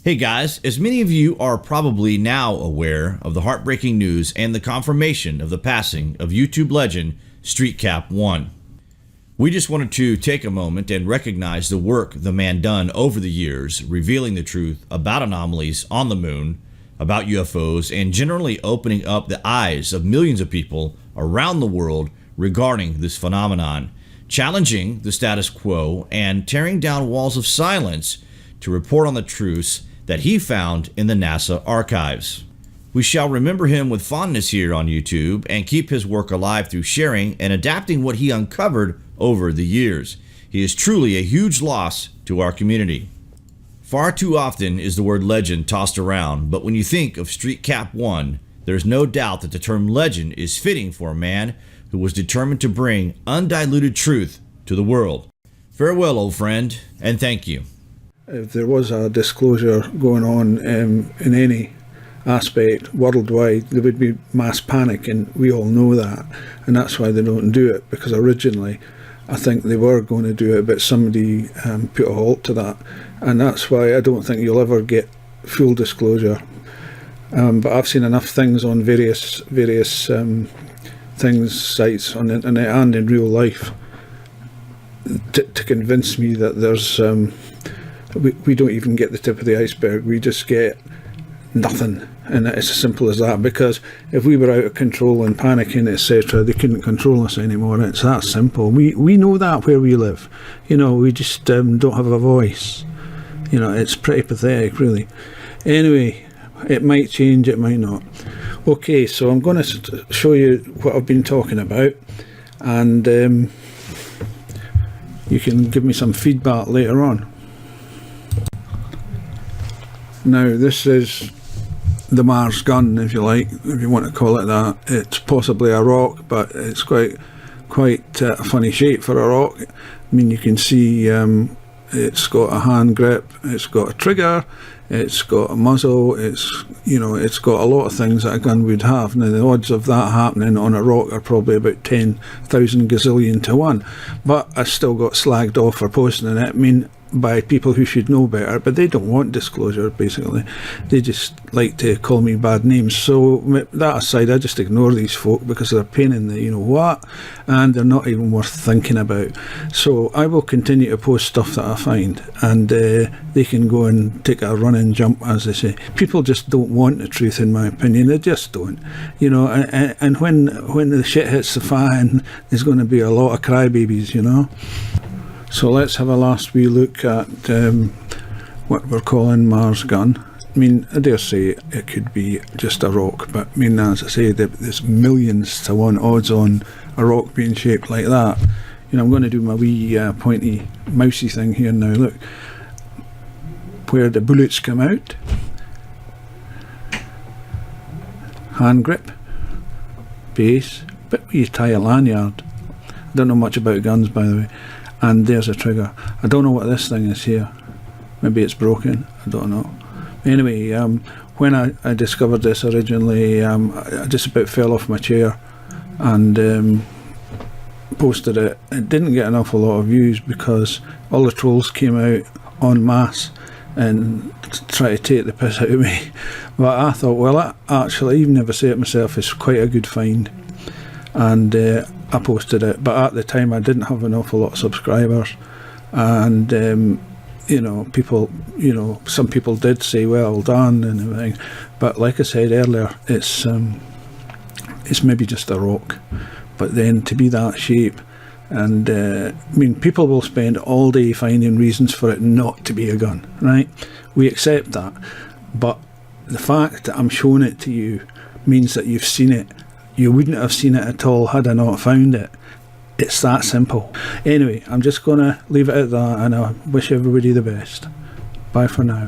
Hey guys, as many of you are probably now aware of the heartbreaking news and the confirmation of the passing of YouTube legend Streetcap1. We just wanted to take a moment and recognize the work the man done over the years, revealing the truth about anomalies on the moon, about UFOs, and generally opening up the eyes of millions of people around the world regarding this phenomenon, challenging the status quo and tearing down walls of silence to report on the truths that he found in the NASA archives. We shall remember him with fondness here on YouTube and keep his work alive through sharing and adapting what he uncovered over the years. He is truly a huge loss to our community. Far too often is the word legend tossed around, but when you think of Streetcap1, there's no doubt that the term legend is fitting for a man who was determined to bring undiluted truth to the world. Farewell, old friend, and thank you. If there was a disclosure going on in any aspect worldwide, there would be mass panic, and we all know that, and that's why they don't do it, because originally I think they were going to do it, but somebody put a halt to that, and that's why I don't think you'll ever get full disclosure. But I've seen enough things on various sites on the internet and in real life to convince me that there's we don't even get the tip of the iceberg. We just get nothing, and it's as simple as that. Because if we were out of control and panicking, etc., they couldn't control us anymore. It's that simple. We know that where we live. You know, we just don't have a voice. You know, it's pretty pathetic, really. Anyway, it might change, it might not. Okay, so I'm going to show you what I've been talking about, and you can give me some feedback later on. Now, this is the Mars gun, if you like, if you want to call it that. It's possibly a rock, but it's quite a funny shape for a rock. I mean, you can see it's got a hand grip, it's got a trigger, it's got a muzzle, it's got a lot of things that a gun would have. Now, the odds of that happening on a rock are probably about 10,000 gazillion to 1, but I still got slagged off for posting it. I mean, by people who should know better, but they don't want disclosure, basically. They just like to call me bad names. So that aside, I just ignore these folk because they're a pain in the you-know-what, and they're not even worth thinking about. So I will continue to post stuff that I find, and they can go and take a run and jump, as they say. People just don't want the truth, in my opinion. They just don't. You know, and when the shit hits the fan, there's going to be a lot of crybabies, you know. So let's have a last wee look at what we're calling Mars gun. I mean, I dare say it could be just a rock, but I mean, as I say, there's millions to 1 odds on a rock being shaped like that. You know, I'm going to do my wee pointy mousey thing here now. Look, where the bullets come out, hand grip, base, but you tie a lanyard. I don't know much about guns, by the way. And there's a trigger. I don't know what this thing is here. Maybe it's broken. I don't know. Anyway, when I discovered this originally, I just about fell off my chair and posted it. It didn't get an awful lot of views because all the trolls came out en masse and try to take the piss out of me. But I thought, well, actually, even if I say it myself, it's quite a good find. And I posted it, but at the time I didn't have an awful lot of subscribers, and you know, people, you know, some people did say well done and everything, but like I said earlier, it's maybe just a rock, but then to be that shape, and I mean, people will spend all day finding reasons for it not to be a gun, right? We accept that, but the fact that I'm showing it to you means that you've seen it. You wouldn't have seen it at all had I not found it. It's that simple. Anyway, I'm just going to leave it at that, and I wish everybody the best. Bye for now.